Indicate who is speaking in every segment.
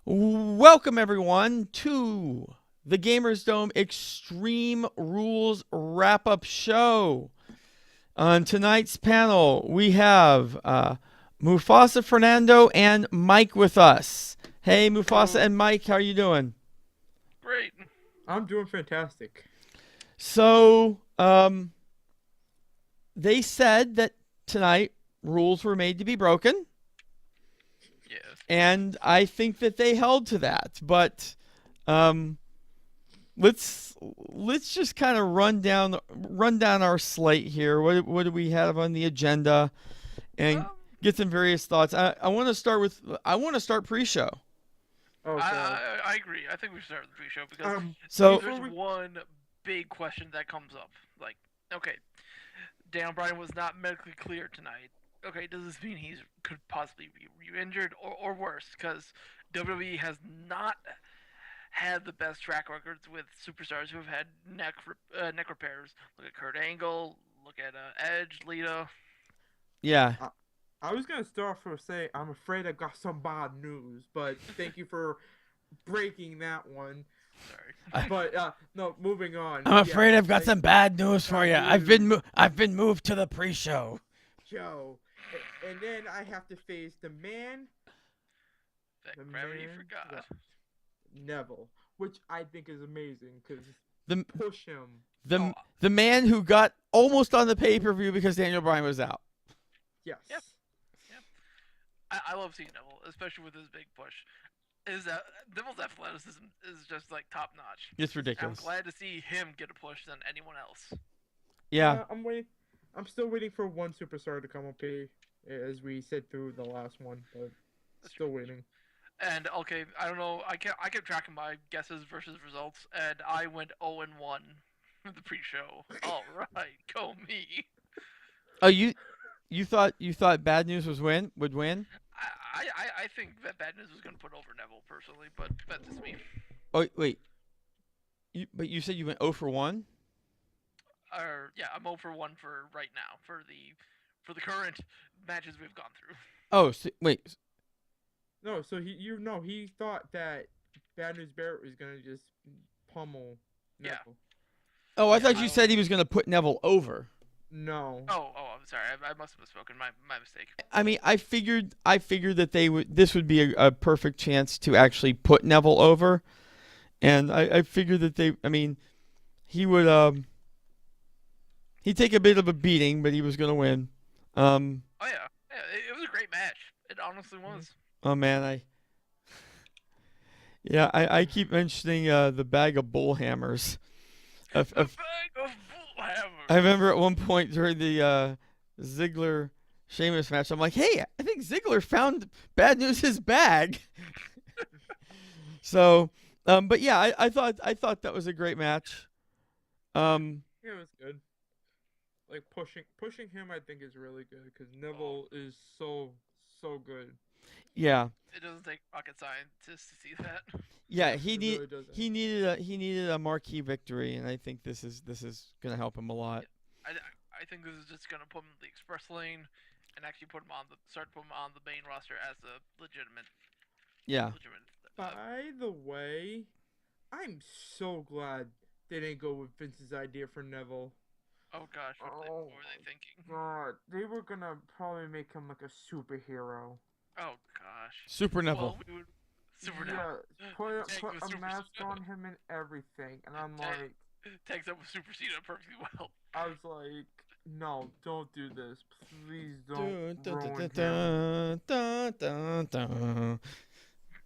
Speaker 1: Welcome, everyone, to the Gamers Dome Extreme Rules Wrap Up Show. On tonight's panel, we have Mufasa Fernando and Mike with us. Hey, Mufasa and Mike, how are you doing?
Speaker 2: Great.
Speaker 3: I'm doing fantastic.
Speaker 1: So, they said that tonight rules were made to be broken,
Speaker 2: Yes.
Speaker 1: and I think that they held to that. But um, let's just kind of run down our slate here. What do we have on the agenda, and
Speaker 2: Um,
Speaker 1: get some various thoughts. I want to start with pre-show.
Speaker 3: Okay.
Speaker 2: I agree. I think we should start with the pre-show because
Speaker 1: So
Speaker 2: there's one big question that comes up. Like, okay, Dan Bryan was not medically cleared tonight. Okay, does this mean he's could possibly be re-injured or worse? Because WWE has not had the best track records with superstars who have had neck repairs. Look at Kurt Angle. Look at Edge, Lita.
Speaker 1: yeah,
Speaker 3: I was gonna start for say I'm afraid I got some bad news, but thank you for breaking that one.
Speaker 2: Sorry.
Speaker 3: But no, moving on.
Speaker 1: I'm afraid
Speaker 3: Yes,
Speaker 1: I've got some bad news for
Speaker 3: bad
Speaker 1: you.
Speaker 3: news,
Speaker 1: I've been moved to the pre-show.
Speaker 3: Joe, and then I have to face the man,
Speaker 2: That
Speaker 3: the
Speaker 2: gravity
Speaker 3: man,
Speaker 2: forgot.
Speaker 3: Neville, which I think is amazing because
Speaker 1: The
Speaker 3: push him.
Speaker 1: the
Speaker 2: Oh,
Speaker 1: the man who got almost on the pay-per-view because Daniel Bryan was out.
Speaker 3: Yes.
Speaker 2: Yep. I love seeing Neville, especially with his big push. Is that Neville's athleticism is just like top notch.
Speaker 1: It's
Speaker 2: I'm
Speaker 1: ridiculous.
Speaker 2: glad to see him get a push than anyone else.
Speaker 1: Yeah.
Speaker 3: I'm waiting. I'm still waiting for one superstar to come up here, as we said through the last one, but still waiting.
Speaker 2: And okay, I don't know. I kept tracking my guesses versus results, and I went 0-1 the pre-show. All right, go me.
Speaker 1: Oh, you thought bad news would win?
Speaker 2: I think that Bad News was going to put over Neville personally, but that's just me.
Speaker 1: Oh wait, but you said you went 0 for 1.
Speaker 2: Or yeah, I'm 0-1 for right now for the current matches we've gone through.
Speaker 1: Oh, so, wait.
Speaker 3: No, so he thought that Bad News Barrett was gonna just pummel
Speaker 2: Yeah.
Speaker 3: Neville.
Speaker 1: Oh, I
Speaker 2: Yeah,
Speaker 1: thought you said he was going to put Neville over.
Speaker 3: No.
Speaker 2: I'm sorry. I must have misspoken. My mistake.
Speaker 1: I mean, I figured that this would be a perfect chance to actually put Neville over, and I figured that I mean, he would he'd take a bit of a beating, but he was going to win.
Speaker 2: Oh yeah. It was a great match. It honestly was.
Speaker 1: Oh man, I keep mentioning the bag of bull hammers.
Speaker 2: A bag of bull hammers.
Speaker 1: I remember at one point during the Ziggler Sheamus match, I'm like, hey, I think Ziggler found Bad News' bag. So, but yeah, I thought that was a great match. Um,
Speaker 3: Yeah, it was good. Like pushing him, I think is really good because Neville is so good.
Speaker 1: yeah,
Speaker 2: It doesn't take rocket scientists to see that.
Speaker 1: yeah,
Speaker 3: It really doesn't.
Speaker 1: he needed a marquee victory, and I think this is gonna help him a lot.
Speaker 2: I think this is just gonna put him in the express lane, and actually start to put him on the main roster as a
Speaker 1: Yeah,
Speaker 2: legitimate.
Speaker 3: By the way, I'm so glad they didn't go with Vince's idea for Neville.
Speaker 2: Oh gosh, what were they thinking?
Speaker 3: God, they were gonna probably make him like a superhero.
Speaker 2: Oh gosh.
Speaker 1: Super Neville.
Speaker 2: Well, we would super
Speaker 3: Yeah,
Speaker 2: now.
Speaker 3: put
Speaker 2: Tank
Speaker 3: put
Speaker 2: with
Speaker 3: a
Speaker 2: super
Speaker 3: mask on him and everything, and I'm
Speaker 2: Tank-
Speaker 3: like,
Speaker 2: Tanks up with Super Cena perfectly well.
Speaker 3: I was like, no, don't do this, please
Speaker 1: Dun,
Speaker 3: don't
Speaker 1: dun, dun,
Speaker 3: ruin him.
Speaker 1: dun, dun, dun, dun.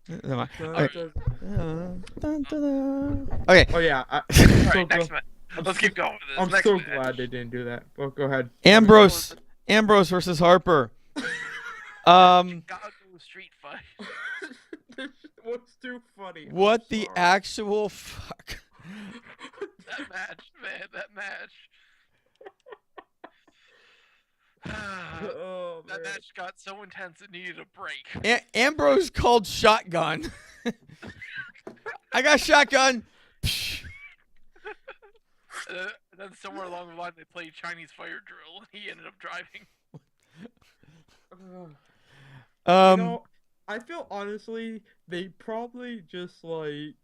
Speaker 1: Never mind.
Speaker 3: Dun,
Speaker 1: Okay.
Speaker 3: dun-
Speaker 1: Dun, dun, dun. Okay.
Speaker 3: Oh yeah,
Speaker 2: All
Speaker 3: so
Speaker 2: right, next match. Let's keep going with this.
Speaker 3: I'm
Speaker 2: Next
Speaker 3: so
Speaker 2: match.
Speaker 3: glad they didn't do that. Well, go ahead.
Speaker 1: Ambrose versus Harper.
Speaker 2: Chicago street fight.
Speaker 3: What's too funny? I'm
Speaker 1: What the
Speaker 3: sorry.
Speaker 1: actual fuck?
Speaker 2: That match, man. That match.
Speaker 3: Oh,
Speaker 2: That
Speaker 3: man.
Speaker 2: match got so intense it needed a break.
Speaker 1: Ambrose called shotgun. I got shotgun. Psh.
Speaker 2: Then somewhere along the line they played Chinese fire drill. He ended up driving.
Speaker 3: Ugh.
Speaker 1: Um,
Speaker 3: You know, I feel honestly they probably just like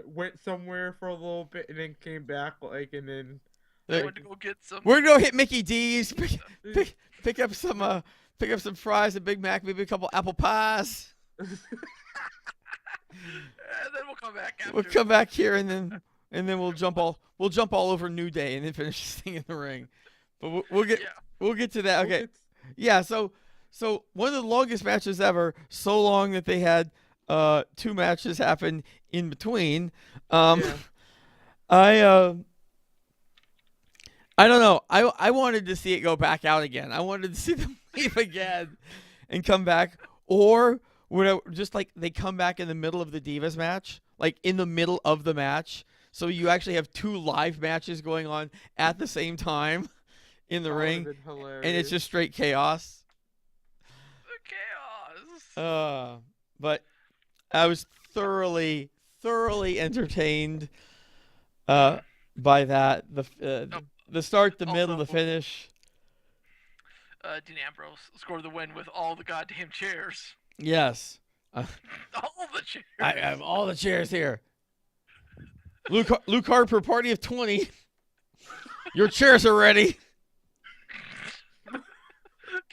Speaker 3: went somewhere for a little bit and then came back and then
Speaker 2: I
Speaker 1: Like,
Speaker 2: went to go get some.
Speaker 1: we're gonna go hit Mickey D's, pick up some fries, a Big Mac, maybe a couple apple pies.
Speaker 2: And then we'll come back after.
Speaker 1: We'll come back here and then we'll jump all over New Day and then finish this thing in the ring. But we'll get to that. Okay. Yeah, so one of the longest matches ever, so long that they had 2 matches happen in between.
Speaker 3: Yeah.
Speaker 1: I don't know. I wanted to see it go back out again. I wanted to see them leave again and come back, or just like they come back in the middle of the Divas match, like in the middle of the match, so you actually have 2 live matches going on at the same time in the ring, and it's just straight chaos.
Speaker 2: Chaos.
Speaker 1: But I was thoroughly entertained by that. The start, the middle, the
Speaker 2: Also-
Speaker 1: finish.
Speaker 2: Dean Ambrose scored the win with all the goddamn chairs.
Speaker 1: Yes.
Speaker 2: All the chairs.
Speaker 1: I have all the chairs here. Luke Harper, party of 20. Your chairs are ready.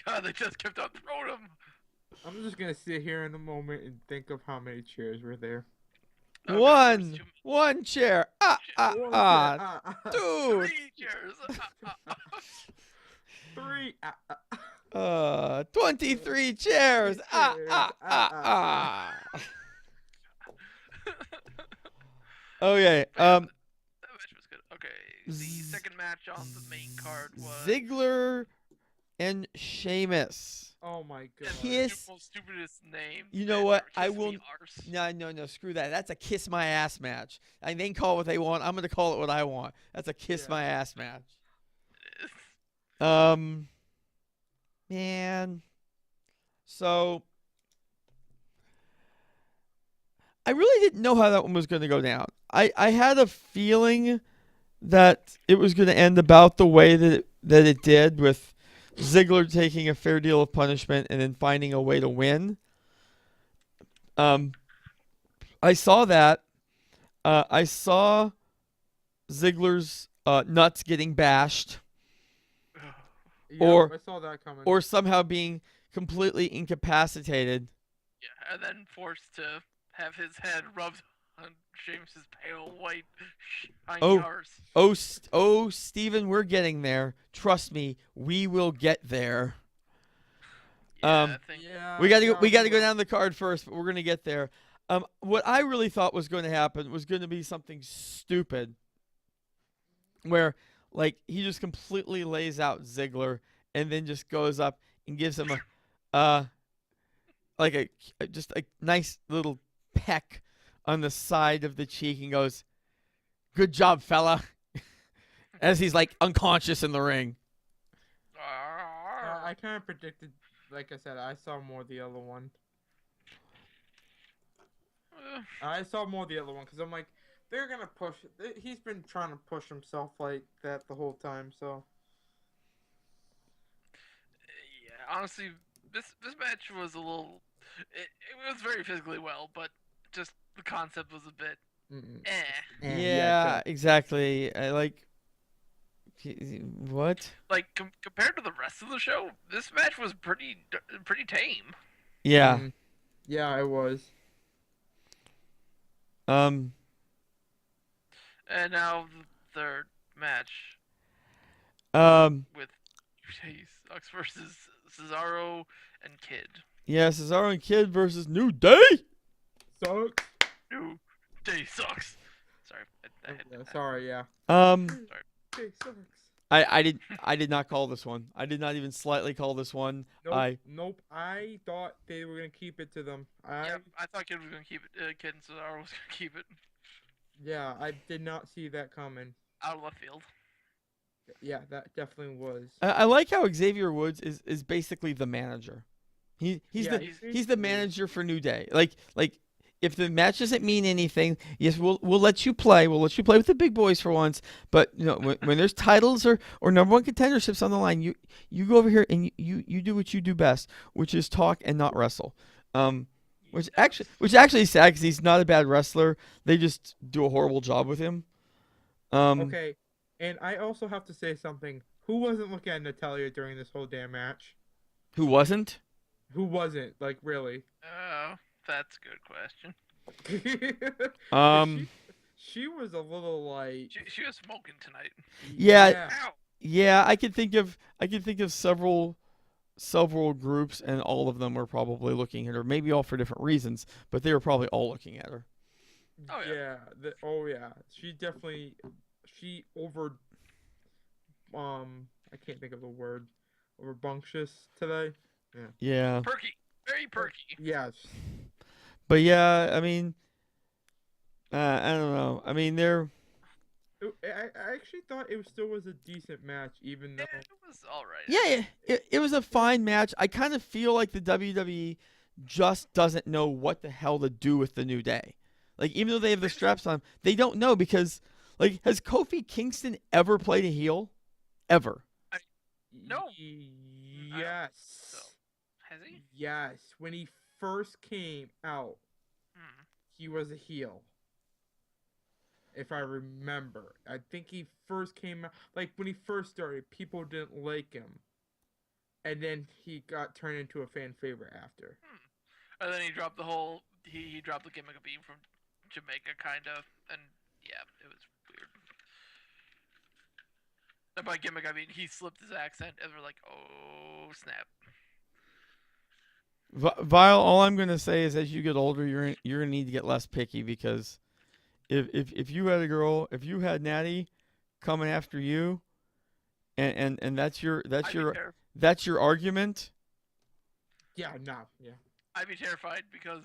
Speaker 2: God, they just kept on throwing them.
Speaker 3: I'm just gonna sit here in a moment and think of how many chairs were there.
Speaker 2: Oh, God, there was
Speaker 1: One chair. Dude.
Speaker 2: 3 chairs.
Speaker 3: 3.
Speaker 1: 23 chairs. Okay.
Speaker 2: That match was good. Okay, the second match on the main card was
Speaker 1: Ziggler and Sheamus.
Speaker 3: Oh my god.
Speaker 1: Kiss.
Speaker 2: Most stupidest name.
Speaker 1: You know
Speaker 2: ever.
Speaker 1: what?
Speaker 2: Kiss
Speaker 1: I
Speaker 2: me
Speaker 1: will.
Speaker 2: arse.
Speaker 1: No. Screw that. That's a kiss my ass match. They can call it what they want. I'm gonna call it what I want. That's a kiss
Speaker 3: Yeah.
Speaker 1: my ass match.
Speaker 2: It is.
Speaker 1: Man. So I really didn't know how that one was gonna go down. I had a feeling that it was gonna end about the way that it did, with Ziggler taking a fair deal of punishment and then finding a way to win. I saw that. I saw Ziggler's nuts getting bashed,
Speaker 3: Yep,
Speaker 1: or-
Speaker 3: I saw that coming.
Speaker 1: or somehow being completely incapacitated.
Speaker 2: Yeah, and then forced to have his head rubbed on Sheamus's pale white shiny
Speaker 1: Oh.
Speaker 2: arse.
Speaker 1: Oh, Steven, we're getting there. Trust me, we will get there.
Speaker 2: Yeah,
Speaker 1: Um,
Speaker 2: I think
Speaker 3: yeah,
Speaker 1: We got to
Speaker 3: yeah,
Speaker 1: go down the card first, but we're gonna get there. What I really thought was going to happen was going to be something stupid, where like he just completely lays out Ziggler and then just goes up and gives him just a nice little peck on the side of the cheek and goes, "Good job, fella," as he's like unconscious in the ring.
Speaker 3: I kind of predicted, like I said, I saw more the other one. I saw more the other one because I'm like, they're gonna push. He's been trying to push himself like that the whole time. So
Speaker 2: Yeah, honestly, this match was a little. It was very physically well, but just the concept was a bit eh.
Speaker 1: Yeah, exactly. I like. What?
Speaker 2: Like compared to the rest of the show, this match was pretty tame.
Speaker 1: Yeah.
Speaker 3: Yeah, it was.
Speaker 2: And now the third match with Jay Sucks versus Cesaro and Kid.
Speaker 1: Yeah, Cesaro and Kid versus New Day.
Speaker 3: Sucks.
Speaker 2: New Day sucks. Sorry.
Speaker 3: Sorry, yeah. Day sucks.
Speaker 1: I did not call this one. I did not even slightly call this one.
Speaker 3: Nope. I thought they were gonna keep it to them.
Speaker 2: Yeah, I thought Kid was gonna keep it. Kid and Cesaro was gonna keep it
Speaker 3: Yeah, I did not see that coming.
Speaker 2: out of left field.
Speaker 3: Yeah, that definitely was.
Speaker 1: I like how Xavier Woods is basically the manager. He's
Speaker 3: Yeah,
Speaker 1: the manager for New Day. Like if the match doesn't mean anything, yes, we'll let you play. We'll let you play with the big boys for once. But you know, when there's titles or number one contenderships on the line, you go over here and you do what you do best, which is talk and not wrestle. Um, which actually is sad because he's not a bad wrestler. They just do a horrible job with him.
Speaker 3: Okay, and I also have to say something. Who wasn't looking at Natalia during this whole damn match?
Speaker 1: Who wasn't?
Speaker 3: Who wasn't? Like, really?
Speaker 2: Oh, that's a good question.
Speaker 3: 'Cause
Speaker 1: Um,
Speaker 3: she was a little like,
Speaker 2: She was smoking tonight.
Speaker 1: Yeah.
Speaker 2: Ow!
Speaker 1: yeah, I could think of several groups, and all of them were probably looking at her. Maybe all for different reasons, but they were probably all looking at her.
Speaker 2: Oh, yeah.
Speaker 3: yeah. She over, I can't think of the word, overbunctious today.
Speaker 1: Yeah,
Speaker 2: Perky. Very perky.
Speaker 3: Yes.
Speaker 1: but yeah, I mean, I don't know. I mean, they're
Speaker 3: I actually thought it still was a decent match, even though.
Speaker 2: Yeah, it was alright.
Speaker 1: yeah, it was a fine match. I kind of feel like the WWE just doesn't know what the hell to do with the New Day. Like, even though they have the straps on, they don't know because, like, has Kofi Kingston ever played a heel? Ever?
Speaker 2: No.
Speaker 3: Yes.
Speaker 2: So, has he?
Speaker 3: Yes. When he first came out,
Speaker 2: Hmm.
Speaker 3: he was a heel. If I remember. I think he first came out, like, when he first started, people didn't like him. And then he got turned into a fan favorite after.
Speaker 2: And then he dropped the whole. He dropped the gimmick of being from Jamaica, kind of, and yeah, it was weird. And by gimmick, I mean he slipped his accent, and we're like, oh snap.
Speaker 1: Vile, all I'm gonna say is, as you get older, you're gonna need to get less picky because if you had a girl, if you had Natty coming after you, and that's your argument.
Speaker 3: Yeah, no, yeah.
Speaker 2: I'd be terrified because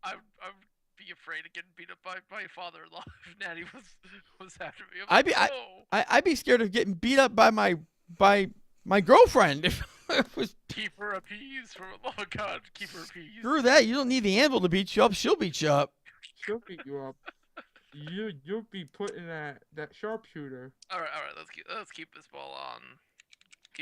Speaker 2: I would be afraid of getting beat up by my father-in-law if Natty was after me.
Speaker 1: I'd be scared of getting beat up by my girlfriend if it was.
Speaker 2: Keep her appeased for oh god, keep her appeased.
Speaker 1: Screw that! You don't need the anvil to beat you up. She'll beat you up.
Speaker 3: She'll beat you up. You'll be put in that sharpshooter.
Speaker 2: All right, let's keep this ball on.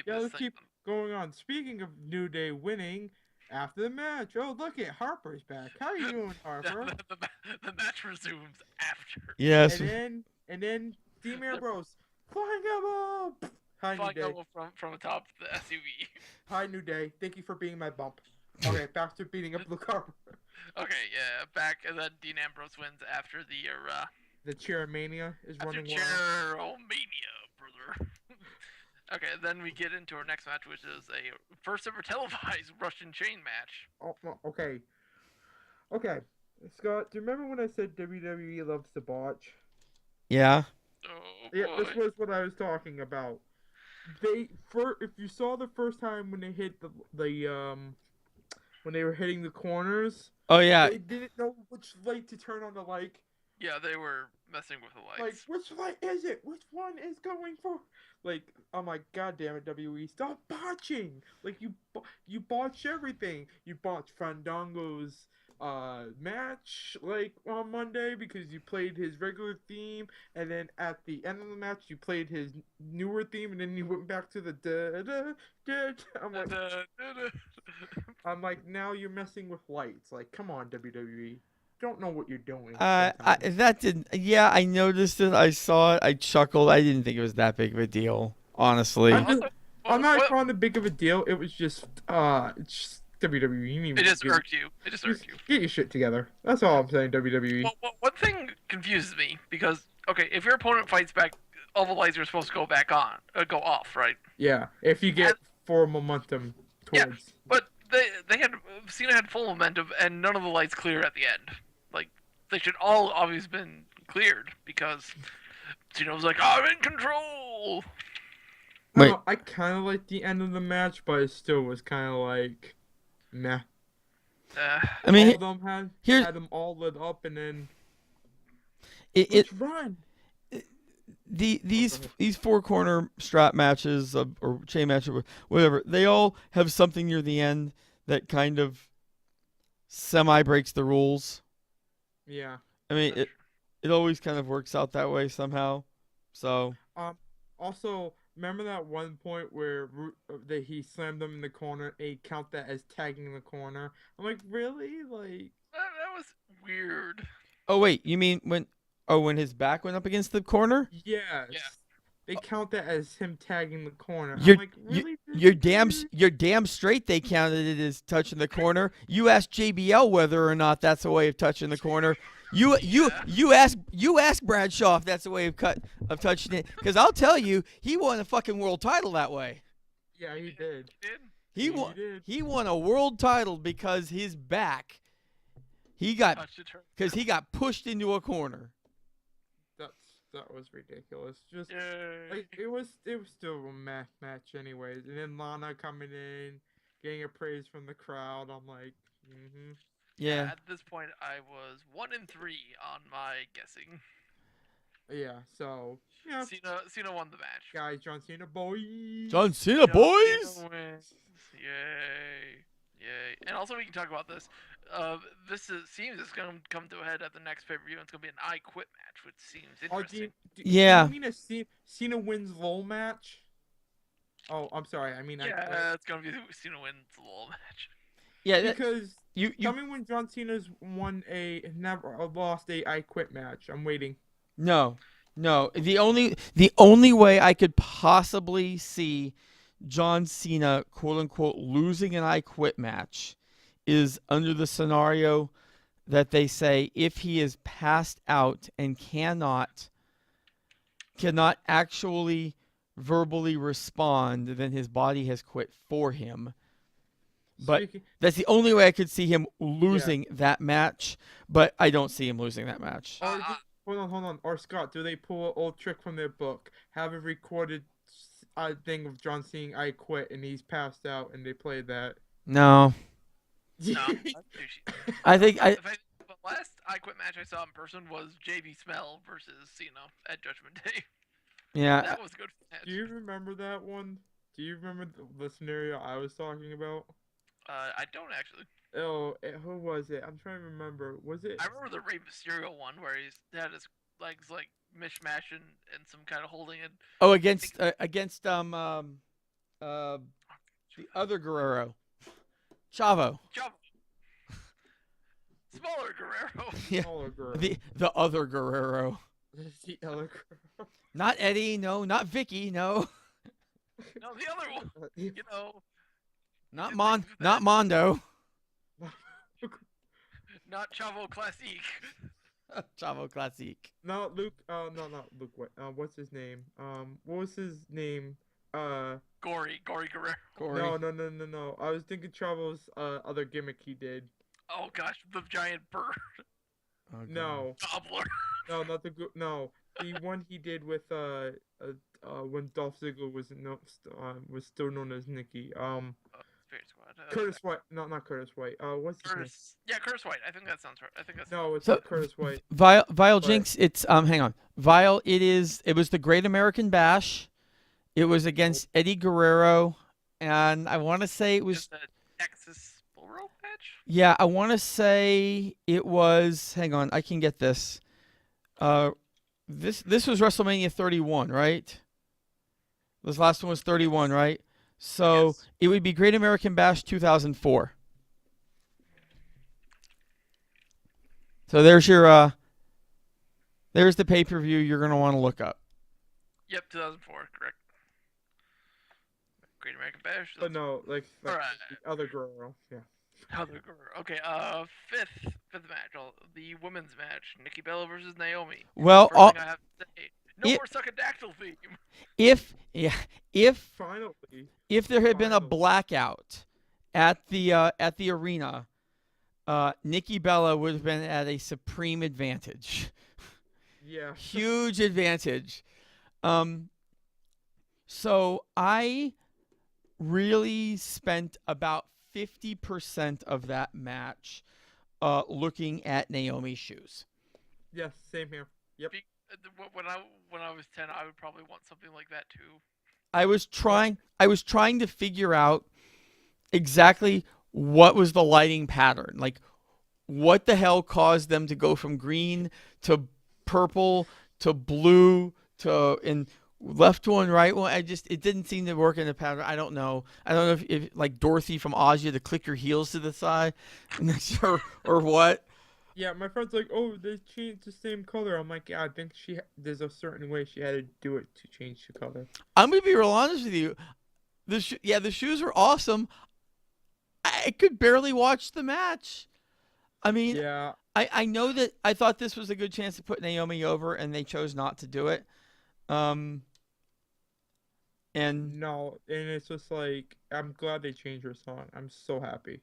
Speaker 3: Let's keep going on. Speaking of New Day winning after the match, oh look it, Harper's back. How you doing, Harper?
Speaker 2: the match resumes after.
Speaker 1: Yes.
Speaker 3: And then Dean Ambrose flying elbow. Hi, New Day.
Speaker 2: From atop the SUV.
Speaker 3: Hi, New Day. Thank you for being my bump. Okay, back to beating up Luke Harper.
Speaker 2: Okay, yeah, back, and then Dean Ambrose wins after
Speaker 3: the Chairmania is
Speaker 2: after
Speaker 3: running wild.
Speaker 2: Chairomania, brother. Okay, then we get into our next match, which is a first ever televised Russian chain match.
Speaker 3: Oh, okay. Okay, Scott, do you remember when I said WWE loves to botch?
Speaker 1: Yeah.
Speaker 2: Oh,
Speaker 3: Yeah,
Speaker 2: boy.
Speaker 3: this was what I was talking about. If you saw the first time when they hit when they were hitting the corners,
Speaker 1: Oh yeah.
Speaker 3: they didn't know which light to turn on the light.
Speaker 2: Yeah, they were messing with the
Speaker 3: Like,
Speaker 2: lights.
Speaker 3: which light is it? Which one is going for? Like, I'm like, God damn it, WWE, stop botching! Like, you botch everything. You botch Fandango's match, like, on Monday because you played his regular theme, and then at the end of the match, you played his newer theme, and then you went back to the da-da-da. I'm like, now you're messing with lights. Like, come on, WWE. Don't know what you're doing.
Speaker 1: That didn't. Yeah, I noticed it. I saw it. I chuckled. I didn't think it was that big of a deal, honestly.
Speaker 3: I'm not calling it big of a deal. It was just, it's just WWE.
Speaker 2: It just irked you. It just irked you.
Speaker 3: Get your shit together. That's all I'm saying, WWE.
Speaker 2: Well, one thing confuses me because okay, if your opponent fights back, all the lights are supposed to go back on, go off, right?
Speaker 3: Yeah, if you get full momentum towards.
Speaker 2: Yeah, but Cena had full momentum, and none of the lights clear at the end. Like they should all obviously been cleared because Cena was like, "I'm in control."
Speaker 1: Wait.
Speaker 3: I kind of like the end of the match, but it still was kind of like, meh.
Speaker 1: I mean,
Speaker 3: all of them
Speaker 1: here's-
Speaker 3: had them all lit up, and then
Speaker 1: it
Speaker 3: run.
Speaker 1: these four corner strap matches or chain matches, whatever, they all have something near the end that kind of semi breaks the rules.
Speaker 3: Yeah.
Speaker 1: I mean, it always kind of works out that way somehow. So
Speaker 3: Also, remember that one point where that he slammed them in the corner? They count that as tagging the corner. I'm like, really? Like,
Speaker 2: That was weird.
Speaker 1: Oh wait, you mean when his back went up against the corner?
Speaker 3: yes.
Speaker 2: Yeah.
Speaker 3: They count that as him tagging the corner.
Speaker 1: You're
Speaker 3: I'm like, really?
Speaker 1: you're damn straight they counted it as touching the corner. You asked JBL whether or not that's a way of touching the corner. You ask Bradshaw if that's a way of touching it, because I'll tell you he won a fucking world title that way.
Speaker 3: Yeah, he did.
Speaker 2: Did?
Speaker 1: He
Speaker 3: He
Speaker 1: won
Speaker 3: did.
Speaker 1: he won a world title because his back he got
Speaker 2: Touched it.
Speaker 1: because he got pushed into a corner.
Speaker 3: That was ridiculous. Just
Speaker 2: Yay.
Speaker 3: like it was still a match anyways. And then Lana coming in, getting a praise from the crowd. I'm like,
Speaker 1: Yeah.
Speaker 2: At this point, I was 1-3 on my guessing.
Speaker 3: yeah. So yeah,
Speaker 2: Cena won the match.
Speaker 3: guys, John Cena, boy.
Speaker 1: John Cena, boys.
Speaker 2: Cena wins. Yay. Yay. And also, we can talk about this. Seems it's going to come to a head at the next pay-per-view. It's going to be an I Quit match, which seems
Speaker 3: Oh,
Speaker 2: interesting.
Speaker 1: Yeah.
Speaker 3: Do you mean a Cena wins Lowell match? Oh, I'm sorry. I mean,
Speaker 2: Yeah, it's going to be the Cena wins the little match.
Speaker 1: Yeah,
Speaker 3: because
Speaker 1: you
Speaker 3: tell me when John Cena's lost a I Quit match. I'm waiting.
Speaker 1: No. The only way I could possibly see John Cena, quote unquote, losing an I Quit match is under the scenario that they say if he is passed out and cannot actually verbally respond, then his body has quit for him. But
Speaker 3: Speaking-
Speaker 1: that's the only way I could see him losing that match. But I don't see him losing that match.
Speaker 3: Or hold on. Or Scott, do they pull an old trick from their book? Have a recorded thing of John saying "I quit" and he's passed out, and they play that.
Speaker 1: No.
Speaker 2: No, that's douchey.
Speaker 1: I think
Speaker 2: The last I Quit match I saw in person was JB Smell versus Cena at Judgment Day.
Speaker 1: yeah.
Speaker 2: That was a good match.
Speaker 3: Do you remember that one? Do you remember the scenario I was talking about?
Speaker 2: I don't actually.
Speaker 3: Oh, who was it? I'm trying to remember. Was it?
Speaker 2: I remember the Rey Mysterio one where he's had his legs like mishmashing and some kind of holding it.
Speaker 1: Oh, against the other Guerrero, Chavo.
Speaker 2: Jump. Smaller Guerrero.
Speaker 1: Yeah.
Speaker 3: Smaller girl.
Speaker 1: The other Guerrero.
Speaker 3: The other girl.
Speaker 1: Not Eddie, no. Not Vicky, no.
Speaker 2: No, the other one. You know,
Speaker 1: Not
Speaker 2: Just
Speaker 1: Mon.
Speaker 2: like that.
Speaker 1: Not Mondo.
Speaker 2: not Chavo Classique.
Speaker 1: Chavo Classic.
Speaker 3: No, Luke. No, not Luke. What? What's his name? What was his name?
Speaker 2: Gory Guerrero.
Speaker 1: Corey.
Speaker 3: No. I was thinking Chavo's other gimmick he did.
Speaker 2: Oh gosh, the giant bird.
Speaker 1: Oh, God.
Speaker 3: No,
Speaker 2: Gobbler.
Speaker 3: no, not the no. The one he did with when Dolph Ziggler was still known as Nikki.
Speaker 2: Spirit Squad.
Speaker 3: Curtis White. No, not Curtis White. What's his name?
Speaker 2: Curtis. Yeah, Curtis White. I think that sounds right. I think that's.
Speaker 3: No, it's
Speaker 1: So-
Speaker 3: not Curtis White.
Speaker 1: Vile
Speaker 3: But-
Speaker 1: Jinx. It's hang on. Vile. It was the Great American Bash. It was against Eddie Guerrero, and I want to say it was.
Speaker 2: Just a Texas Bull Rope match.
Speaker 1: Yeah, I want to say it was. Hang on, I can get this. This was WrestleMania 31, right? This last one was 31, right? So
Speaker 2: Yes.
Speaker 1: it would be Great American Bash 2004. So there's your there's the pay-per-view you're gonna want to look up.
Speaker 2: Yep, 2004. Correct. Great American Bash.
Speaker 3: But no, like
Speaker 2: Alright.
Speaker 3: the other girl. Yeah.
Speaker 2: Other girl. Okay. Fifth match. The women's match. Nikki Bella versus Naomi.
Speaker 1: Well,
Speaker 2: First thing I have to say. No
Speaker 1: it-
Speaker 2: more suckadactyl theme.
Speaker 1: if
Speaker 3: Finally.
Speaker 1: if there had been a
Speaker 3: Finally.
Speaker 1: blackout at the arena, Nikki Bella would have been at a supreme advantage.
Speaker 3: Yeah.
Speaker 1: Huge advantage. So I really spent about 50% of that match looking at Naomi's shoes.
Speaker 3: Yes. Same here. Yep.
Speaker 2: When I was 10, I would probably want something like that too.
Speaker 1: I was trying to figure out exactly what was the lighting pattern. Like what the hell caused them to go from green to purple to blue and left one, right one. It didn't seem to work in the pattern. I don't know. I don't know if like Dorothy from Oz, you had to click your heels to the side, or what.
Speaker 3: Yeah, my friend's like, oh, they changed the same color. I'm like, yeah, I think there's a certain way she had to do it to change the color.
Speaker 1: I'm gonna be real honest with you. The shoes were awesome. I could barely watch the match. I mean,
Speaker 3: Yeah,
Speaker 1: I know that I thought this was a good chance to put Naomi over, and they chose not to do it. Um, and
Speaker 3: no, and it's just like, I'm glad they changed her song. I'm so happy.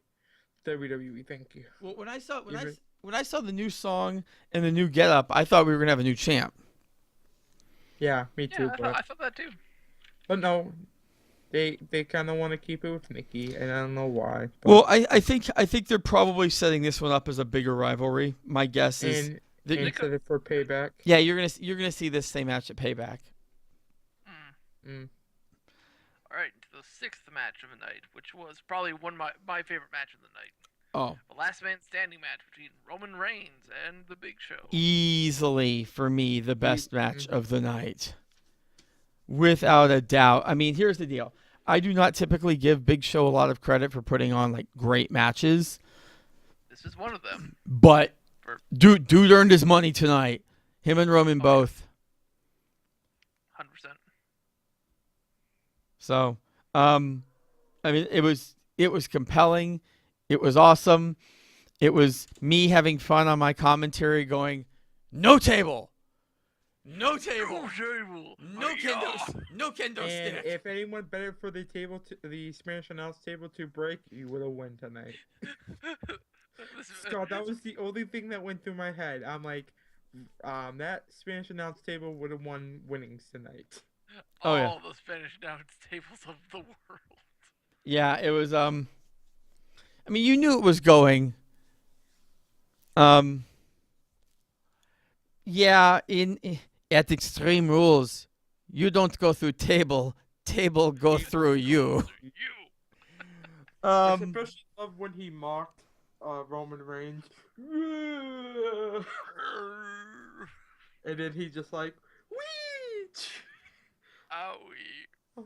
Speaker 3: WWE, thank you.
Speaker 1: well,
Speaker 3: Even-
Speaker 1: when I saw the new song and the new getup, I thought we were gonna have a new champ.
Speaker 3: Yeah, me
Speaker 2: Yeah,
Speaker 3: too.
Speaker 2: I thought that too.
Speaker 3: But no, they kind of want to keep it with Nikki, and I don't know why. But,
Speaker 1: Well, I think they're probably setting this one up as a bigger rivalry. My guess is
Speaker 3: and
Speaker 1: that
Speaker 3: and set it for payback.
Speaker 1: yeah, you're gonna see this same match at Payback.
Speaker 3: Mm.
Speaker 2: All right, to the sixth match of the night, which was probably one of my favorite match of the night.
Speaker 1: Oh,
Speaker 2: The last man standing match between Roman Reigns and The Big Show.
Speaker 1: easily for me the best match
Speaker 3: mhm.
Speaker 1: of the night, without a doubt. I mean, here's the deal. I do not typically give Big Show a lot of credit for putting on like great matches,
Speaker 2: This is one of them.
Speaker 1: but
Speaker 2: For-
Speaker 1: dude earned his money tonight. Him and Roman
Speaker 2: Oh, yeah.
Speaker 1: both.
Speaker 2: 100%.
Speaker 1: So, I mean, it was compelling. It was awesome. It was me having fun on my commentary, going, "No table, no table, no kendo, no kendo
Speaker 3: And
Speaker 1: stick."
Speaker 3: if anyone better for the the Spanish announce table to break, you would have won tonight. Scott, that was the only thing that went through my head. I'm like, that Spanish announce table would have won winnings tonight.
Speaker 1: Oh, yeah.
Speaker 2: All the Spanish announce tables of the world.
Speaker 1: Yeah, it was. I mean, you knew it was going. Yeah, at Extreme Rules, you don't go through table. Table go through you.
Speaker 2: You.
Speaker 3: I especially love when he mocked Roman Reigns. And then he just like, Weech!
Speaker 2: Owie.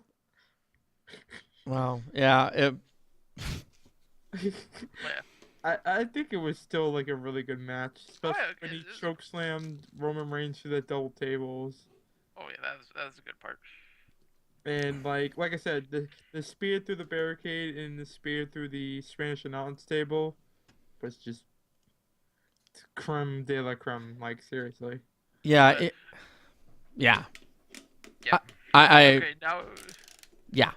Speaker 1: Wow. Yeah.
Speaker 2: Yeah.
Speaker 3: I think it was still like a really good match, especially
Speaker 2: yeah,
Speaker 3: when he
Speaker 2: it-
Speaker 3: chokeslammed Roman Reigns through the double tables.
Speaker 2: Oh yeah, that was a good part.
Speaker 3: And like I said, the spear through the barricade and the spear through the Spanish announce table was just creme de la creme. Like seriously.
Speaker 1: Yeah.
Speaker 2: Uh,
Speaker 1: Yeah.
Speaker 2: Yeah.
Speaker 1: I
Speaker 2: Okay, now
Speaker 1: yeah.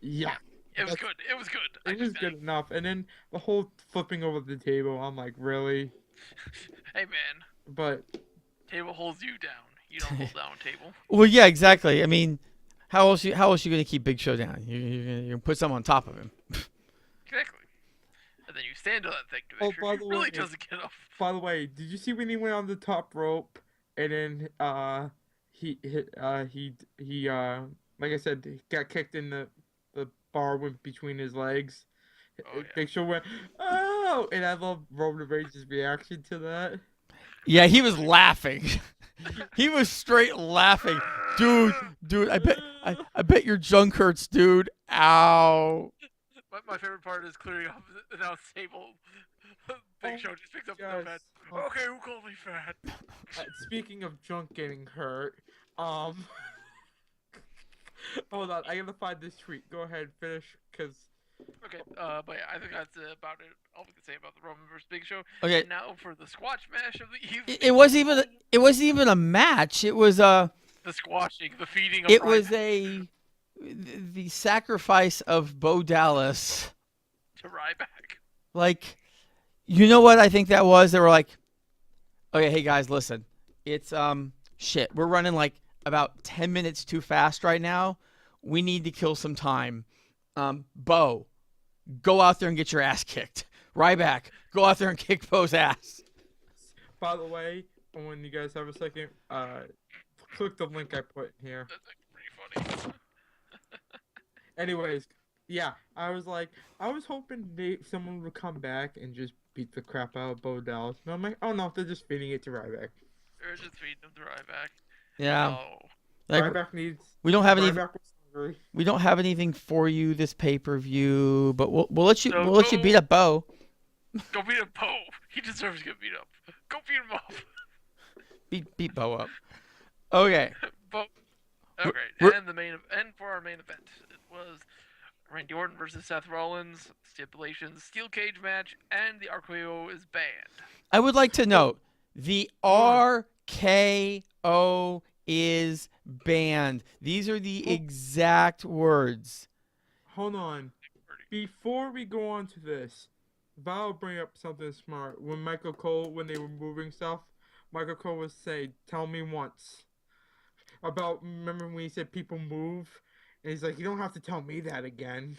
Speaker 3: Yeah,
Speaker 2: it was
Speaker 3: That's-
Speaker 2: good. It was good. I
Speaker 3: it was
Speaker 2: just
Speaker 3: good enough. And then the whole flipping over the table, I'm like, really?
Speaker 2: Hey man,
Speaker 3: But
Speaker 2: table holds you down. You don't hold down a table.
Speaker 1: Well, yeah, exactly. I mean, how else you gonna keep Big Show down? You're gonna put someone on top of him.
Speaker 2: Exactly. And then you stand on that thing to
Speaker 3: Oh,
Speaker 2: make
Speaker 3: by
Speaker 2: sure
Speaker 3: the
Speaker 2: he really
Speaker 3: way-
Speaker 2: doesn't get off.
Speaker 3: by the way, did you see when he went on the top rope and then he like I said, he got kicked in the bar went between his legs.
Speaker 2: Oh, yeah.
Speaker 3: Big Show went, oh, and I love Roman Reigns' reaction to that.
Speaker 1: Yeah, he was laughing. He was straight laughing, dude. I bet your junk hurts, dude. Ow.
Speaker 2: My favorite part is clearing off the announce table. Big
Speaker 3: Oh,
Speaker 2: Show just picks up the
Speaker 3: Yes.
Speaker 2: notepad.
Speaker 3: Oh,
Speaker 2: Okay, who called me fat?
Speaker 3: speaking of junk getting hurt, hold on, I gotta find this tweet. Go ahead, finish, cause
Speaker 2: Okay, but yeah, I think that's about it. All we can say about the Roman versus Big Show.
Speaker 1: Okay.
Speaker 2: And now for the squash match of the evening.
Speaker 1: It wasn't even a match. It was
Speaker 2: The squashing, the feeding of
Speaker 1: it
Speaker 2: Ryback
Speaker 1: was the sacrifice of Bo Dallas.
Speaker 2: to Ryback.
Speaker 1: Like, you know what I think that was? They were like, okay, hey guys, listen, it's shit. We're running like about 10 minutes too fast right now. We need to kill some time. Bo, go out there and get your ass kicked. Ryback, go out there and kick Bo's ass.
Speaker 3: by the way, when you guys have a second, click the link I put in here.
Speaker 2: That's pretty funny.
Speaker 3: Anyways, yeah, I was hoping someone would come back and just beat the crap out of Bo Dallas. And I'm like, oh no, they're just feeding it to Ryback.
Speaker 2: They're just feeding him to Ryback.
Speaker 1: Yeah.
Speaker 2: Oh,
Speaker 1: Like,
Speaker 3: Ryback needs.
Speaker 1: we don't have any.
Speaker 3: Ryback was hungry.
Speaker 1: We don't have anything for you this pay-per-view, but we'll let you
Speaker 2: So
Speaker 1: we'll let you
Speaker 2: go-
Speaker 1: beat up Bo.
Speaker 2: Go beat up Poe. He deserves to get beat up. Go beat him up.
Speaker 1: Beat Bo up. Okay.
Speaker 2: Bo. Okay,
Speaker 1: We're-
Speaker 2: and for our main event, it was Randy Orton versus Seth Rollins, stipulations, steel cage match, and the RKO is banned.
Speaker 1: I would like to note the RKO is banned. These are the exact words.
Speaker 3: Hold on. Before we go on to this, Val bring up something smart. When Michael Cole, when they were moving stuff, Michael Cole would say, "Tell me once." Remember when he said people move? And he's like, "You don't have to tell me that again,"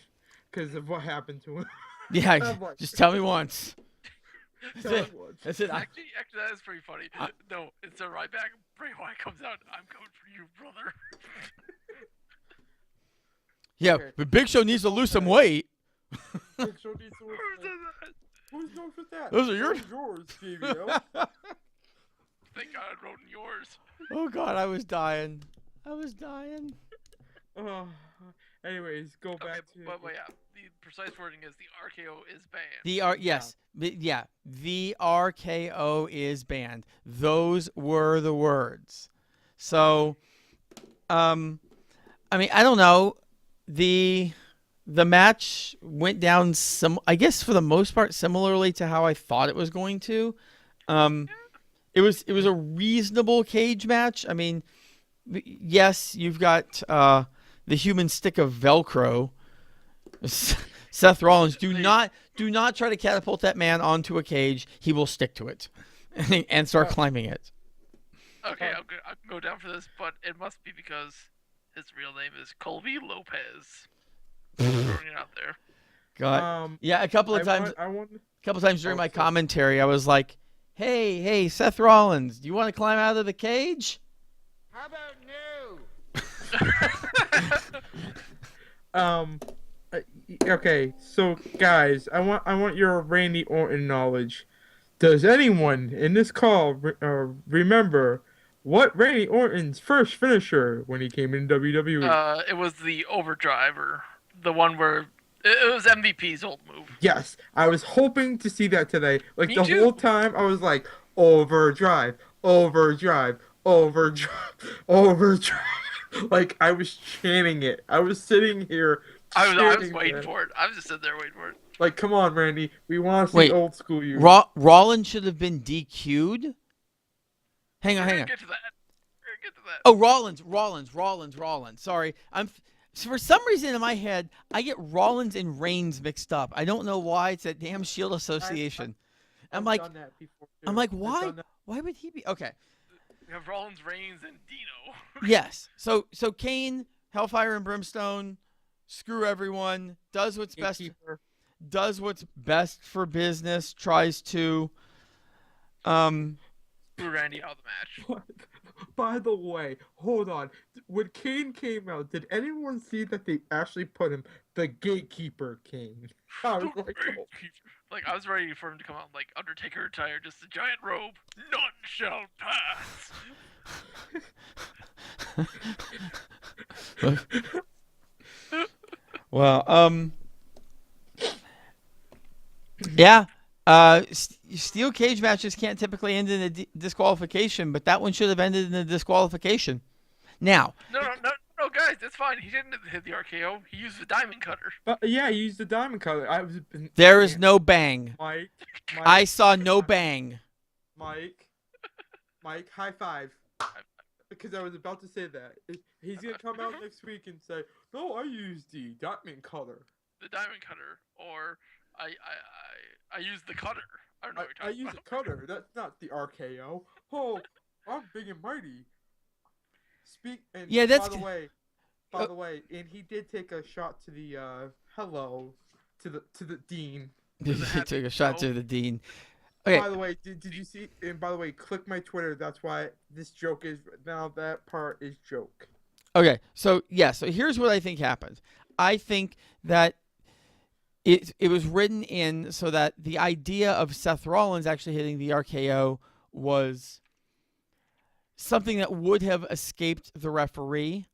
Speaker 3: because of what happened to him.
Speaker 1: Yeah,
Speaker 3: I'm like,
Speaker 1: just tell me once.
Speaker 3: "Tell
Speaker 1: That's
Speaker 3: me
Speaker 1: it.
Speaker 3: once."
Speaker 1: That's it.
Speaker 2: Actually, that is pretty funny. No, it's a right back. Bray Wyatt comes out. I'm coming for you, brother.
Speaker 1: Yeah,
Speaker 3: Okay.
Speaker 1: but Big Show needs to lose some weight.
Speaker 3: Big Show needs to
Speaker 2: Who
Speaker 3: lose
Speaker 2: said
Speaker 3: weight.
Speaker 2: that?
Speaker 3: Who's knows with that?
Speaker 1: Those are yours.
Speaker 3: Yours, JVL.
Speaker 2: Thank God I wrote in yours.
Speaker 1: Oh God, I was dying.
Speaker 3: Anyways, go
Speaker 2: Okay,
Speaker 3: back to.
Speaker 2: but yeah, the precise wording is the RKO is banned.
Speaker 1: The RKO is banned. Those were the words. So, I mean, I don't know. The match went down I guess for the most part similarly to how I thought it was going to. It was a reasonable cage match. I mean, yes, you've got the human stick of Velcro. Seth Rollins, do not try to catapult that man onto a cage. He will stick to it and start climbing it.
Speaker 2: Okay, I can go down for this, but it must be because his real name is Colby Lopez. Throwing it out there.
Speaker 1: God, yeah, a couple of times during my commentary, I was like, "Hey, Seth Rollins, do you want to climb out of the cage?"
Speaker 4: How about no?
Speaker 3: Okay, so guys, I want your Randy Orton knowledge. Does anyone in this call remember what Randy Orton's first finisher when he came in WWE?
Speaker 2: It was the overdrive, or the one where it was MVP's old move.
Speaker 3: Yes, I was hoping to see that today. Like
Speaker 2: Me
Speaker 3: the
Speaker 2: too.
Speaker 3: whole time, I was like, overdrive, overdrive, overdrive, overdrive. Like I was chanting it. I was sitting here.
Speaker 2: I was
Speaker 3: chanting
Speaker 2: waiting
Speaker 3: that.
Speaker 2: for it. I was just sitting there waiting for it.
Speaker 3: Like, come on, Randy. We want to see
Speaker 1: Wait,
Speaker 3: old school you.
Speaker 1: Rollins should have been DQ'd. Hang on.
Speaker 2: We're gonna get to that.
Speaker 1: Oh, Rollins. Sorry, for some reason in my head I get Rollins and Reigns mixed up. I don't know why. It's that damn Shield Association.
Speaker 3: I've
Speaker 1: I'm
Speaker 3: done that before, too.
Speaker 1: like,
Speaker 3: I've
Speaker 1: why?
Speaker 3: done that.
Speaker 1: Why would he be? Okay.
Speaker 2: We have Rollins, Reigns, and Dino.
Speaker 1: Yes. So Kane, Hellfire and Brimstone, screw everyone. Does what's best.
Speaker 3: Gatekeeper.
Speaker 1: Does what's best for business. Tries to.
Speaker 2: Threw Randy out of the match.
Speaker 3: By the way, hold on. When Kane came out, did anyone see that they actually put him the Gatekeeper Kane? I was like, oh.
Speaker 2: Like, I was ready for him to come out like Undertaker attire, just a giant robe. None shall pass.
Speaker 1: Well, yeah. Steel cage matches can't typically end in a disqualification, but that one should have ended in a disqualification. Now,
Speaker 2: No, guys, that's fine. He didn't hit the RKO. He used the diamond cutter.
Speaker 3: Yeah, he used the diamond color.
Speaker 1: there is no bang.
Speaker 3: Mike,
Speaker 1: I saw no bang.
Speaker 3: Mike, high five. Because I was about to say that. He's gonna come out next week and say, "No, I used the diamond color.
Speaker 2: The diamond cutter, or I used the cutter. I don't know what
Speaker 3: I
Speaker 2: you're talking
Speaker 3: used a
Speaker 2: about.
Speaker 3: cutter. That's not the RKO. Oh, I'm big and mighty."
Speaker 1: Yeah, that's-
Speaker 3: By the way, and he did take a shot to the hello to the dean.
Speaker 1: He took a shot to the dean. Okay.
Speaker 3: By the way, did you see? And by the way, click my Twitter. That's why this joke is now. That part is joke.
Speaker 1: Okay, so here's what I think happened. I think that it was written in so that the idea of Seth Rollins actually hitting the RKO was something that would have escaped the referee.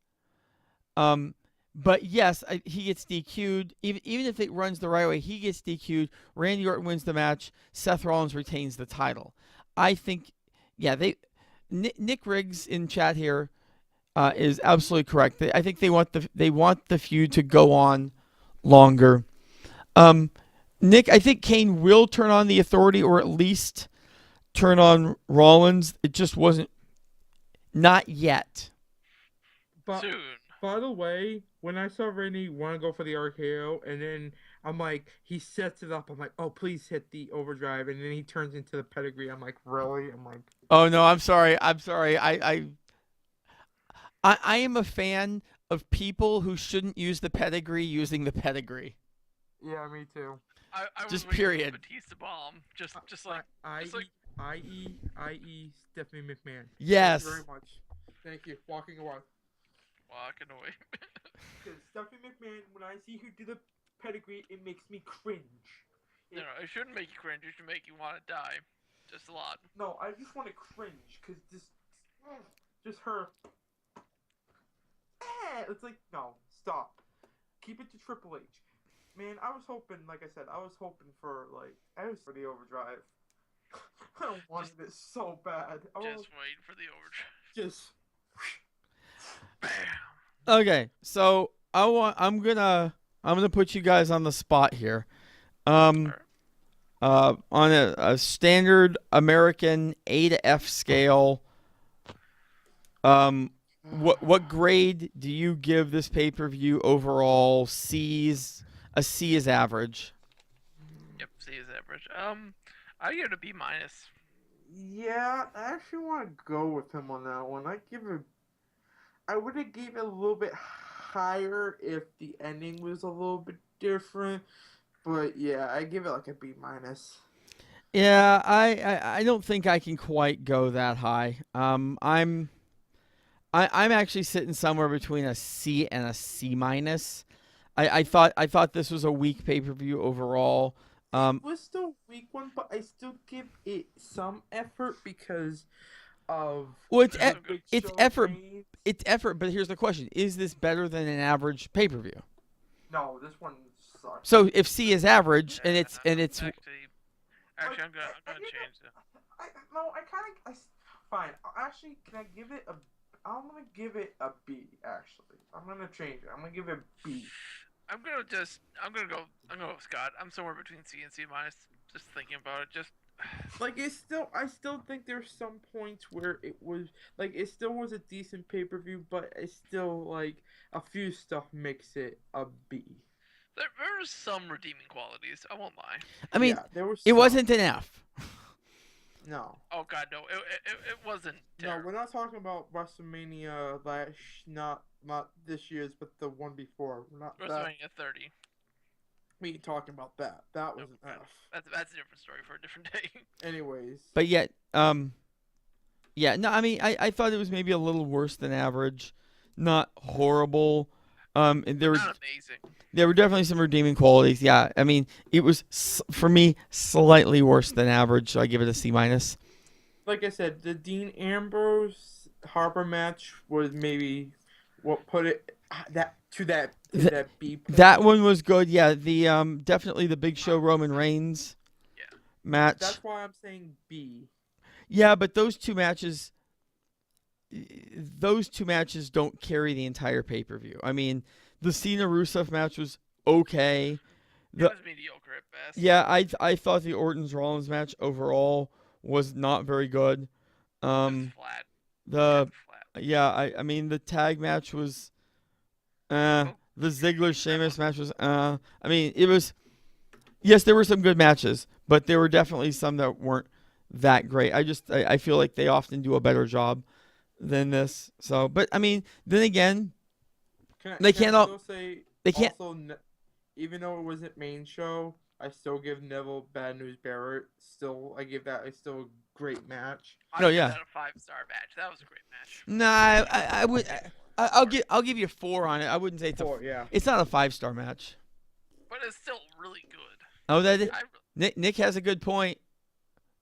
Speaker 1: But yes, he gets DQ'd. Even if it runs the right way, he gets DQ'd. Randy Orton wins the match. Seth Rollins retains the title. I think, yeah, Nick Riggs in chat here is absolutely correct. I think they want the feud to go on longer. Nick, I think Kane will turn on the Authority, or at least turn on Rollins. It just wasn't, not yet.
Speaker 3: But
Speaker 2: Soon.
Speaker 3: by the way, when I saw Randy want to go for the RKO, and then I'm like, he sets it up. I'm like, oh, please hit the overdrive, and then he turns into the pedigree. I'm like, really? I'm like,
Speaker 1: Oh no, I'm sorry. I am a fan of people who shouldn't use the pedigree using the pedigree.
Speaker 3: yeah, me too.
Speaker 2: I
Speaker 1: Just
Speaker 2: was waiting
Speaker 1: period.
Speaker 2: for Batista bomb. Just like
Speaker 3: I.e. Stephanie McMahon.
Speaker 1: Yes.
Speaker 3: Thank you very much. Thank you. Walking away.
Speaker 2: walking away.
Speaker 3: Because Stephanie McMahon, when I see her do the pedigree, it makes me cringe.
Speaker 2: No, it shouldn't make you cringe. It should make you want to die. Just a lot.
Speaker 3: No, I just want to cringe because just her. It's like, no, stop. Keep it to Triple H. Man, I was hoping, like I said, I was hoping for for the overdrive. I wanted it so bad.
Speaker 2: Just wait for the overdrive.
Speaker 3: Just.
Speaker 2: Bam.
Speaker 1: Okay, so I'm gonna put you guys on the spot here. On a standard American A to F scale, what grade do you give this pay-per-view overall? A C is average.
Speaker 2: Yep, C is average. I give it a B minus.
Speaker 3: Yeah, I actually want to go with him on that one. I would have gave it a little bit higher if the ending was a little bit different. But yeah, I give it like a B minus.
Speaker 1: Yeah, I don't think I can quite go that high. I'm actually sitting somewhere between a C and a C minus. I thought this was a weak pay-per-view overall.
Speaker 3: It was still a weak one, but I still give it some effort because of
Speaker 1: Well,
Speaker 3: Big
Speaker 1: it's
Speaker 3: Show
Speaker 1: effort.
Speaker 3: reigns.
Speaker 1: It's effort, but here's the question: is this better than an average pay-per-view?
Speaker 3: No, this one sucks.
Speaker 1: So if C is average and it's
Speaker 2: actually, I'm gonna change it.
Speaker 3: Fine. Actually, can I give it a? I'm gonna give it a B. Actually, I'm gonna change it. I'm gonna give it a B.
Speaker 2: I'm gonna go with Scott. I'm somewhere between C and C minus. Just thinking about it. Just
Speaker 3: Like I still think there's some points where it was like it still was a decent pay per view, but it's still like a few stuff makes it a B.
Speaker 2: there's some redeeming qualities. I won't lie.
Speaker 1: I mean,
Speaker 3: yeah, there was
Speaker 1: it
Speaker 3: some.
Speaker 1: wasn't an F.
Speaker 3: No.
Speaker 2: Oh God, no. It wasn't.
Speaker 3: No,
Speaker 2: Terrible.
Speaker 3: we're not talking about WrestleMania not this year's, but the one before. We're not that.
Speaker 2: WrestleMania 30.
Speaker 3: We ain't talking about that. That was an F.
Speaker 2: That's a different story for a different day.
Speaker 3: Anyways.
Speaker 1: But yet, yeah, no, I mean, I thought it was maybe a little worse than average, not horrible. And there
Speaker 2: Not amazing.
Speaker 1: were definitely some redeeming qualities. Yeah, I mean, it was for me slightly worse than average, so I give it a C minus.
Speaker 3: Like I said, the Dean Ambrose Harper match was maybe what put it that B point.
Speaker 1: That one was good. Yeah, the definitely the Big Show Roman Reigns match.
Speaker 3: That's why I'm saying B.
Speaker 1: Yeah, but those two matches don't carry the entire pay-per-view. I mean, the Cena Rusev match was okay.
Speaker 2: It was mediocre at best.
Speaker 1: Yeah, I thought the Orton's Rollins match overall was not very good.
Speaker 2: It was flat. Flat.
Speaker 1: Yeah, I mean the tag match was the Ziggler Sheamus match was I mean, it was, yes, there were some good matches, but there were definitely some that weren't that great. I feel like they often do a better job than this. So, but I mean, then again, they can't
Speaker 3: also say
Speaker 1: they can't-
Speaker 3: Also, even though it wasn't main show, I still give Neville Bad News Barrett. I give that still a great match.
Speaker 1: No,
Speaker 2: I'd give
Speaker 1: yeah.
Speaker 2: that a 5-star match. That was a great match.
Speaker 1: Nah, I would. I'll give you a 4 on it. I wouldn't say it's
Speaker 3: Yeah.
Speaker 1: it's not a 5-star match.
Speaker 2: But it's still really good.
Speaker 1: Oh, that is,
Speaker 2: I,
Speaker 1: Nick has a good point.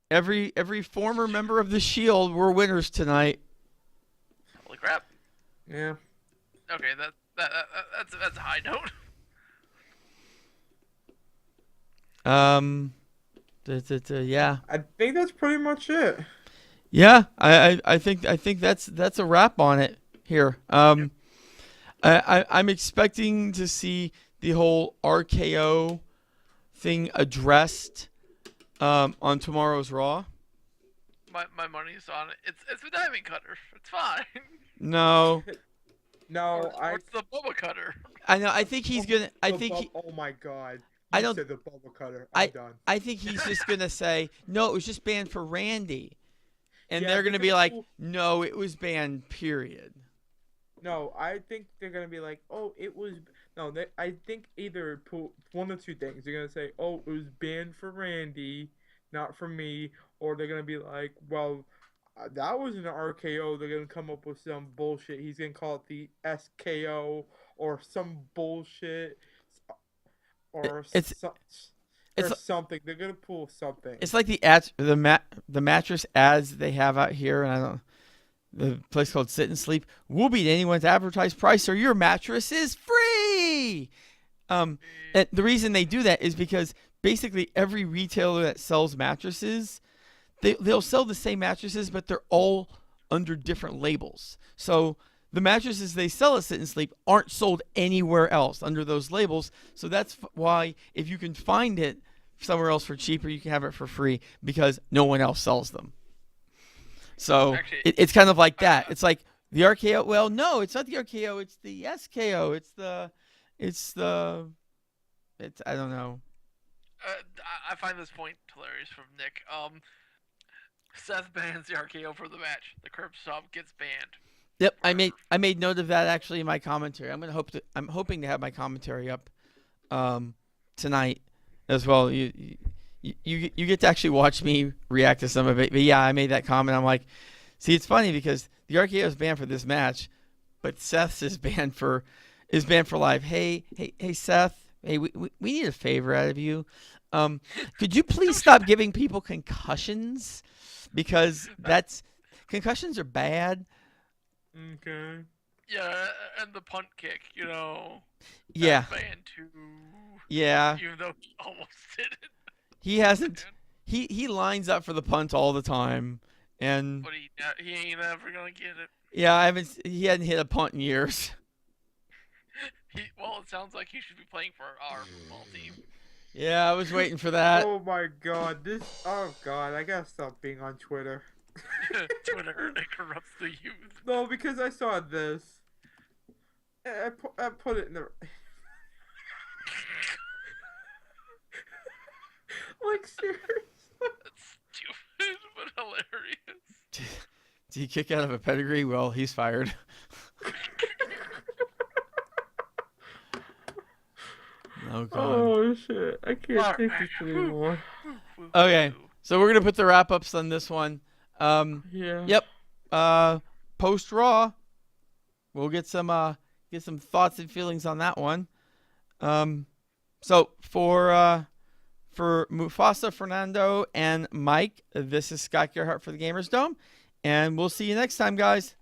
Speaker 1: Every former member of the Shield were winners tonight.
Speaker 3: Yeah.
Speaker 2: Okay, that's a high note.
Speaker 1: Yeah.
Speaker 3: I think that's pretty much it.
Speaker 1: Yeah, I think that's a wrap on it here. I'm expecting to see the whole RKO thing addressed on tomorrow's Raw.
Speaker 2: My money's on it. It's the diamond cutter. It's fine.
Speaker 1: No,
Speaker 3: No,
Speaker 2: Or it's the Bubba cutter.
Speaker 1: I know. I think he's gonna. I
Speaker 3: The
Speaker 1: think.
Speaker 3: oh my god.
Speaker 1: I
Speaker 3: You
Speaker 1: don't-
Speaker 3: said the bubble cutter. I'm done.
Speaker 1: I think he's just gonna say no. It was just banned for Randy, and
Speaker 3: Yeah,
Speaker 1: they're gonna
Speaker 3: they're
Speaker 1: be
Speaker 3: gonna
Speaker 1: like,
Speaker 3: pull-
Speaker 1: no, it was banned. Period.
Speaker 3: No, I think they're gonna be like, oh, it was. No, I think either pull one of two things. They're gonna say, oh, it was banned for Randy, not for me, or they're gonna be like, well, that was an RKO. They're gonna come up with some bullshit. He's gonna call it the SKO or some bullshit, or
Speaker 1: It's-
Speaker 3: so,
Speaker 1: it's-
Speaker 3: or something. They're gonna pull something.
Speaker 1: It's like the mattress ads they have out here, and I don't. The place called Sit and Sleep. We'll beat anyone's advertised price, or your mattress is free. And the reason they do that is because basically every retailer that sells mattresses, they'll sell the same mattresses, but they're all under different labels. So the mattresses they sell at Sit and Sleep aren't sold anywhere else under those labels. So that's why if you can find it somewhere else for cheaper, you can have it for free because no one else sells them. So
Speaker 2: Actually,
Speaker 1: it's kind of like that. It's like the RKO. Well, no, it's not the RKO. It's the SKO. It's I don't know.
Speaker 2: I find this point hilarious from Nick. Seth bans the RKO for the match. The curb stomp gets banned.
Speaker 1: Yep, I made note of that actually in my commentary. I'm hoping to have my commentary up tonight as well. You get to actually watch me react to some of it. But yeah, I made that comment. I'm like, see, it's funny because the RKO is banned for this match, but Seth's is banned for live. Hey, Seth. Hey, we need a favor out of you. Could you please stop giving people concussions? Because concussions are bad.
Speaker 3: Okay.
Speaker 2: Yeah, and the punt kick,
Speaker 1: Yeah.
Speaker 2: that's banned too.
Speaker 1: Yeah.
Speaker 2: Even though he almost did it.
Speaker 1: He hasn't. He lines up for the punt all the time, and
Speaker 2: But he ain't ever gonna get it.
Speaker 1: yeah, he hadn't hit a punt in years.
Speaker 2: Well, it sounds like he should be playing for our football team.
Speaker 1: Yeah, I was waiting for that.
Speaker 3: Oh my god, oh god, I gotta stop being on Twitter.
Speaker 2: Twitter, it corrupts the youth.
Speaker 3: No, because I saw this. I put it in the. Like, seriously?
Speaker 2: That's stupid, but hilarious.
Speaker 1: Did he kick out of a pedigree? Well, he's fired. Oh god.
Speaker 3: Oh shit, I can't
Speaker 2: Alright.
Speaker 3: take this anymore.
Speaker 1: Okay, so we're gonna put the wrap ups on this one.
Speaker 3: Yeah.
Speaker 1: Yep. Post Raw, we'll get some thoughts and feelings on that one. So for Mufasa, Fernando, and Mike, this is Scott Gerhart for the Gamers Dome, and we'll see you next time, guys.